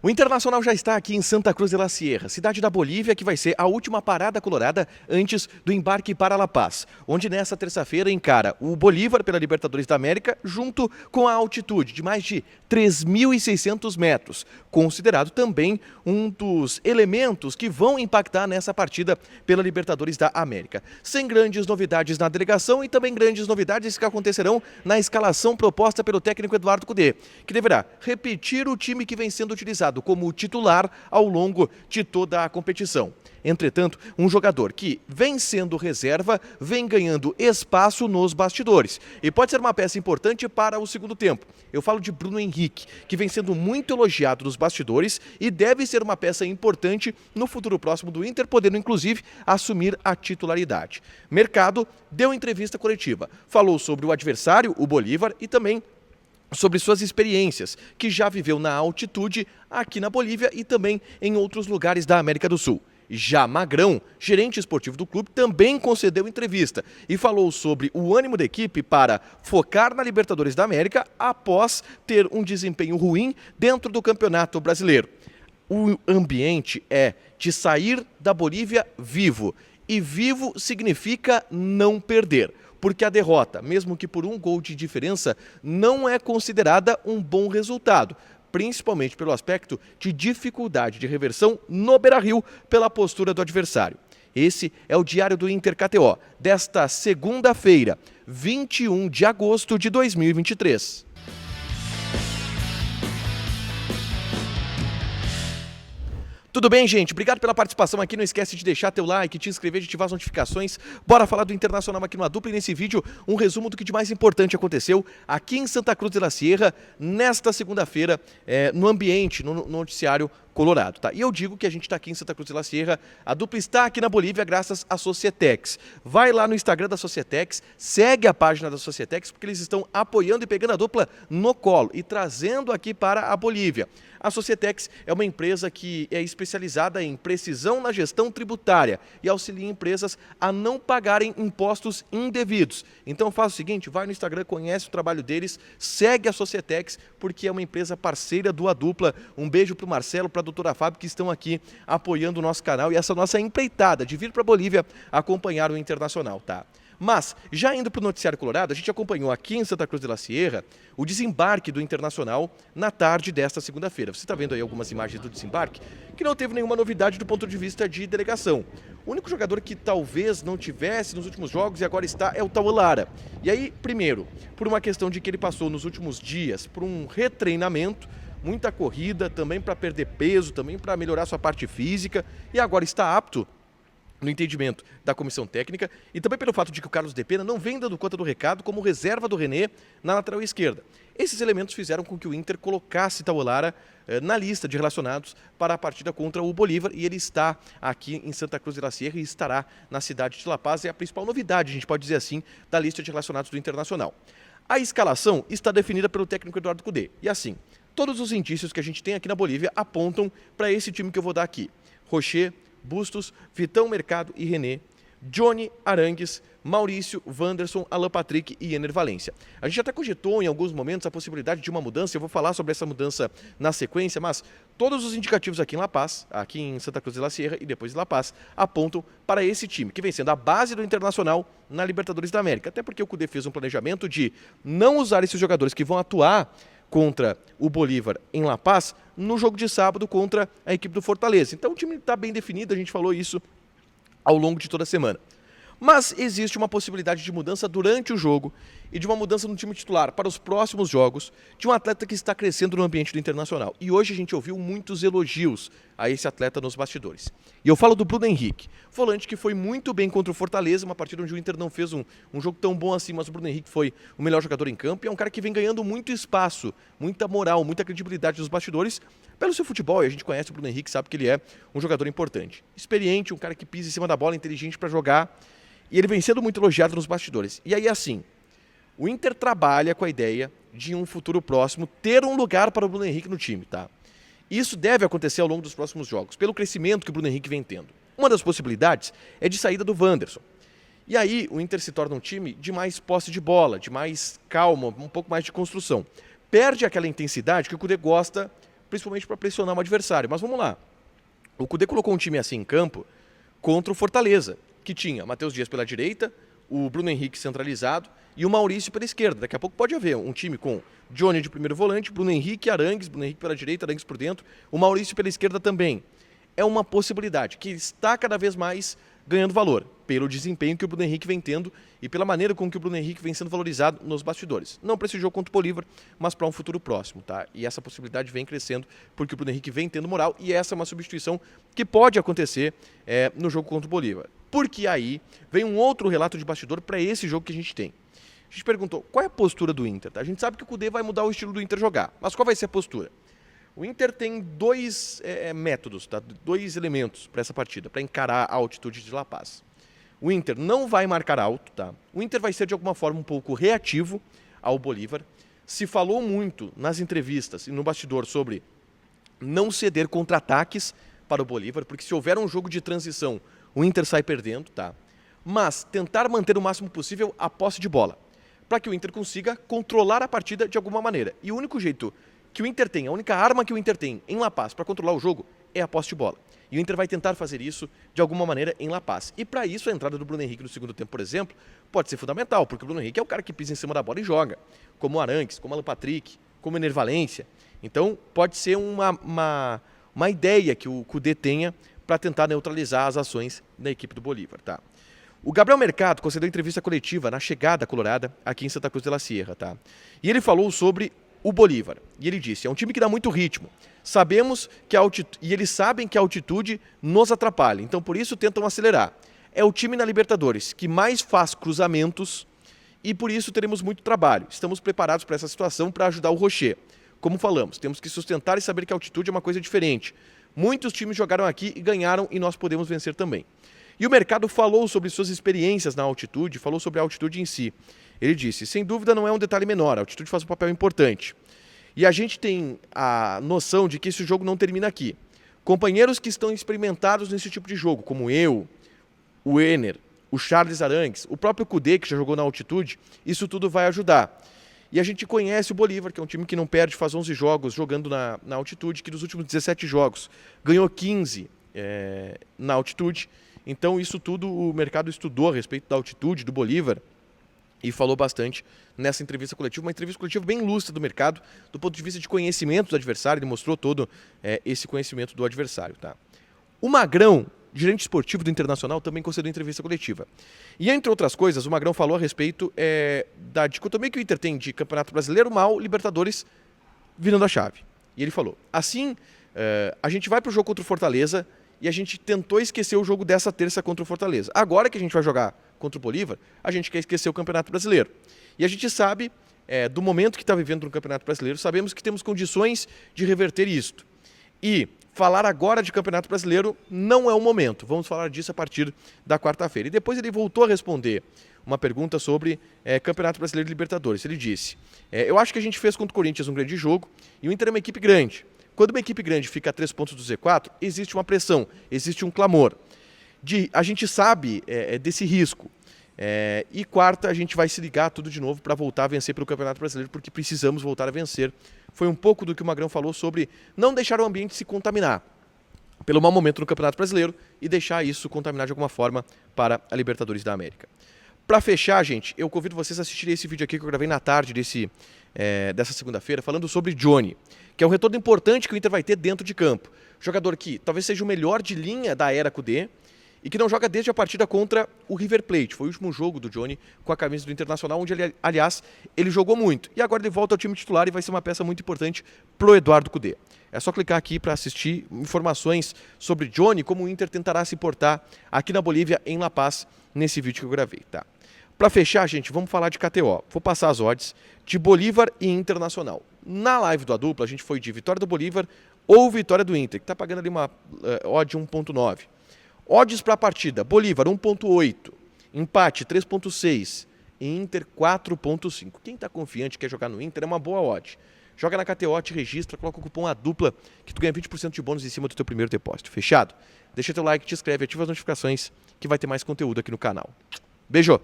O Internacional já está aqui em Santa Cruz de la Sierra, cidade da Bolívia, que vai ser a última parada colorada antes do embarque para La Paz, onde nesta terça-feira encara o Bolívar pela Libertadores da América, junto com a altitude de mais de 3.600 metros, considerado também um dos elementos que vão impactar nessa partida pela Libertadores da América. Sem grandes novidades na delegação e também grandes novidades que acontecerão na escalação proposta pelo técnico Eduardo Cudê, que deverá repetir o time que vem sendo utilizado como titular ao longo de toda a competição. Entretanto, um jogador que vem sendo reserva, vem ganhando espaço nos bastidores e pode ser uma peça importante para o segundo tempo. Eu falo de Bruno Henrique, que vem sendo muito elogiado nos bastidores e deve ser uma peça importante no futuro próximo do Inter, podendo inclusive assumir a titularidade. Mercado deu entrevista coletiva, falou sobre o adversário, o Bolívar, e também sobre suas experiências, que já viveu na altitude aqui na Bolívia e também em outros lugares da América do Sul. Já Magrão, gerente esportivo do clube, também concedeu entrevista e falou sobre o ânimo da equipe para focar na Libertadores da América após ter um desempenho ruim dentro do Campeonato Brasileiro. O ambiente é de sair da Bolívia vivo, e vivo significa não perder, porque a derrota, mesmo que por um gol de diferença, não é considerada um bom resultado, principalmente pelo aspecto de dificuldade de reversão no Beira-Rio pela postura do adversário. Esse é o Diário do Inter KTO, desta segunda-feira, 21 de agosto de 2023. Tudo bem, gente? Obrigado pela participação aqui. Não esquece de deixar teu like, te inscrever, de ativar as notificações. Bora falar do Internacional aqui no A Dupla, e nesse vídeo um resumo do que de mais importante aconteceu aqui em Santa Cruz de la Sierra nesta segunda-feira, no ambiente, no noticiário colorado, tá? E eu digo que a gente está aqui em Santa Cruz de la Sierra, a Dupla está aqui na Bolívia graças à Societex. Vai lá no Instagram da Societex, segue a página da Societex, porque eles estão apoiando e pegando a Dupla no colo e trazendo aqui para a Bolívia. A Societex é uma empresa que é especializada em precisão na gestão tributária e auxilia empresas a não pagarem impostos indevidos. Então faz o seguinte, vai no Instagram, conhece o trabalho deles, segue a Societex, porque é uma empresa parceira do A Dupla. Um beijo para o Marcelo, para a doutora Fábio, que estão aqui apoiando o nosso canal e essa nossa empreitada de vir para a Bolívia acompanhar o Internacional, tá? Mas, já indo para o noticiário colorado, a gente acompanhou aqui em Santa Cruz de la Sierra o desembarque do Internacional na tarde desta segunda-feira. Você está vendo aí algumas imagens do desembarque, que não teve nenhuma novidade do ponto de vista de delegação. O único jogador que talvez não tivesse nos últimos jogos e agora está é o Tauan Lara. E aí, primeiro, por uma questão de que ele passou nos últimos dias por um retreinamento, muita corrida, também para perder peso, também para melhorar sua parte física, e agora está apto no entendimento da comissão técnica e também pelo fato de que o Carlos de Pena não vem dando conta do recado como reserva do René na lateral esquerda. Esses elementos fizeram com que o Inter colocasse Tauan Lara na lista de relacionados para a partida contra o Bolívar, e ele está aqui em Santa Cruz de la Sierra e estará na cidade de La Paz. É a principal novidade, a gente pode dizer assim, da lista de relacionados do Internacional. A escalação está definida pelo técnico Eduardo Cudê e assim, todos os indícios que a gente tem aqui na Bolívia apontam para esse time que eu vou dar aqui. Rocher, Bustos, Vitão Mercado e René, Johnny Arangues, Maurício, Wanderson, Alan Patrick e Ener Valencia. A gente até cogitou em alguns momentos a possibilidade de uma mudança, eu vou falar sobre essa mudança na sequência, mas todos os indicativos aqui em La Paz, aqui em Santa Cruz de la Sierra e depois de La Paz, apontam para esse time, que vem sendo a base do Internacional na Libertadores da América. Até porque o Cudê fez um planejamento de não usar esses jogadores que vão atuar contra o Bolívar em La Paz no jogo de sábado contra a equipe do Fortaleza. Então o time está bem definido, a gente falou isso ao longo de toda a semana. Mas existe uma possibilidade de mudança durante o jogo e de uma mudança no time titular para os próximos jogos de um atleta que está crescendo no ambiente do Internacional. E hoje a gente ouviu muitos elogios a esse atleta nos bastidores. E eu falo do Bruno Henrique, volante que foi muito bem contra o Fortaleza, uma partida onde o Inter não fez um jogo tão bom assim, mas o Bruno Henrique foi o melhor jogador em campo e é um cara que vem ganhando muito espaço, muita moral, muita credibilidade dos bastidores pelo seu futebol. E a gente conhece o Bruno Henrique, sabe que ele é um jogador importante. Experiente, um cara que pisa em cima da bola, inteligente para jogar. E ele vem sendo muito elogiado nos bastidores. E aí, assim, o Inter trabalha com a ideia de, em um futuro próximo, ter um lugar para o Bruno Henrique no time, tá? Isso deve acontecer ao longo dos próximos jogos, pelo crescimento que o Bruno Henrique vem tendo. Uma das possibilidades é de saída do Wanderson. E aí, o Inter se torna um time de mais posse de bola, de mais calma, um pouco mais de construção. Perde aquela intensidade que o Cudê gosta principalmente para pressionar o adversário. Mas vamos lá. O Kudê colocou um time assim em campo contra o Fortaleza, que tinha Matheus Dias pela direita, o Bruno Henrique centralizado e o Maurício pela esquerda. Daqui a pouco pode haver um time com Johnny de primeiro volante, Bruno Henrique, Arangues pela direita, Arangues por dentro, o Maurício pela esquerda também. É uma possibilidade que está cada vez mais ganhando valor, pelo desempenho que o Bruno Henrique vem tendo e pela maneira com que o Bruno Henrique vem sendo valorizado nos bastidores. Não para esse jogo contra o Bolívar, mas para um futuro próximo, tá? E essa possibilidade vem crescendo porque o Bruno Henrique vem tendo moral e essa é uma substituição que pode acontecer no jogo contra o Bolívar. Porque aí vem um outro relato de bastidor para esse jogo que a gente tem. A gente perguntou qual é a postura do Inter, tá? A gente sabe que o Kudê vai mudar o estilo do Inter jogar, mas qual vai ser a postura? O Inter tem dois métodos, tá? Dois elementos para essa partida, para encarar a altitude de La Paz. O Inter não vai marcar alto, tá? O Inter vai ser de alguma forma um pouco reativo ao Bolívar. Se falou muito nas entrevistas e no bastidor sobre não ceder contra-ataques para o Bolívar, porque se houver um jogo de transição, o Inter sai perdendo, tá? Mas tentar manter o máximo possível a posse de bola, para que o Inter consiga controlar a partida de alguma maneira. E o único jeito que o Inter tem, a única arma que o Inter tem em La Paz para controlar o jogo é a posse de bola. E o Inter vai tentar fazer isso de alguma maneira em La Paz. E para isso a entrada do Bruno Henrique no segundo tempo, por exemplo, pode ser fundamental, porque o Bruno Henrique é o cara que pisa em cima da bola e joga, como o Arangues, como o Alan Patrick, como o Ener Valencia. Então pode ser uma ideia que o Kudê tenha para tentar neutralizar as ações da equipe do Bolívar, tá? O Gabriel Mercado concedeu entrevista coletiva na chegada colorada aqui em Santa Cruz de la Sierra, tá? E ele falou sobre o Bolívar. E ele disse, é um time que dá muito ritmo. Sabemos que e eles sabem que a altitude nos atrapalha, então por isso tentam acelerar. É o time na Libertadores que mais faz cruzamentos e por isso teremos muito trabalho. Estamos preparados para essa situação para ajudar o Rocher. Como falamos, temos que sustentar e saber que a altitude é uma coisa diferente. Muitos times jogaram aqui e ganharam e nós podemos vencer também. E o Mercado falou sobre suas experiências na altitude, falou sobre a altitude em si. Ele disse, sem dúvida não é um detalhe menor, a altitude faz um papel importante. E a gente tem a noção de que esse jogo não termina aqui. Companheiros que estão experimentados nesse tipo de jogo, como eu, o Ener, o Charles Arangues, o próprio Kudê, que já jogou na altitude, isso tudo vai ajudar. E a gente conhece o Bolívar, que é um time que não perde, faz 11 jogos jogando na altitude, que dos últimos 17 jogos ganhou 15 na altitude. Então isso tudo o Mercado estudou a respeito da altitude do Bolívar e falou bastante nessa entrevista coletiva, uma entrevista coletiva bem lúcida do Mercado, do ponto de vista de conhecimento do adversário, ele mostrou todo esse conhecimento do adversário. Tá? O Magrão, gerente esportivo do Internacional, também concedeu entrevista coletiva. E entre outras coisas, o Magrão falou a respeito da dicotomia que o Inter tem de Campeonato Brasileiro mal, Libertadores virando a chave. E ele falou, assim, a gente vai para o jogo contra o Fortaleza e a gente tentou esquecer o jogo dessa terça contra o Fortaleza. Agora que a gente vai jogar contra o Bolívar, a gente quer esquecer o Campeonato Brasileiro. E a gente sabe, do momento que está vivendo no Campeonato Brasileiro, sabemos que temos condições de reverter isto. E falar agora de Campeonato Brasileiro não é o momento. Vamos falar disso a partir da quarta-feira. E depois ele voltou a responder uma pergunta sobre Campeonato Brasileiro e Libertadores. Ele disse, eu acho que a gente fez contra o Corinthians um grande jogo e o Inter é uma equipe grande. Quando uma equipe grande fica a 3 pontos do Z4, existe uma pressão, existe um clamor. A gente sabe desse risco. E quarta, a gente vai se ligar tudo de novo para voltar a vencer pelo Campeonato Brasileiro, porque precisamos voltar a vencer. Foi um pouco do que o Magrão falou sobre não deixar o ambiente se contaminar pelo mau momento no Campeonato Brasileiro e deixar isso contaminar de alguma forma para a Libertadores da América. Para fechar, gente, eu convido vocês a assistirem esse vídeo aqui que eu gravei na tarde dessa segunda-feira, falando sobre Johnny, que é um retorno importante que o Inter vai ter dentro de campo. Jogador que talvez seja o melhor de linha da era Kudê e que não joga desde a partida contra o River Plate. Foi o último jogo do Johnny com a camisa do Internacional, onde, aliás, ele jogou muito. E agora ele volta ao time titular e vai ser uma peça muito importante pro Eduardo Kudê. É só clicar aqui para assistir informações sobre Johnny, como o Inter tentará se portar aqui na Bolívia, em La Paz, nesse vídeo que eu gravei, tá? Para fechar, gente, vamos falar de KTO. Vou passar as odds de Bolívar e Internacional. Na live do Adupla, a gente foi de vitória do Bolívar ou vitória do Inter, que está pagando ali uma odd 1.9. Odds para a partida, Bolívar 1.8, empate 3.6 e Inter 4.5. Quem está confiante e quer jogar no Inter é uma boa odd. Joga na KTO, te registra, coloca o cupom ADUPLA que tu ganha 20% de bônus em cima do teu primeiro depósito. Fechado? Deixa teu like, te inscreve, ativa as notificações que vai ter mais conteúdo aqui no canal. Beijo!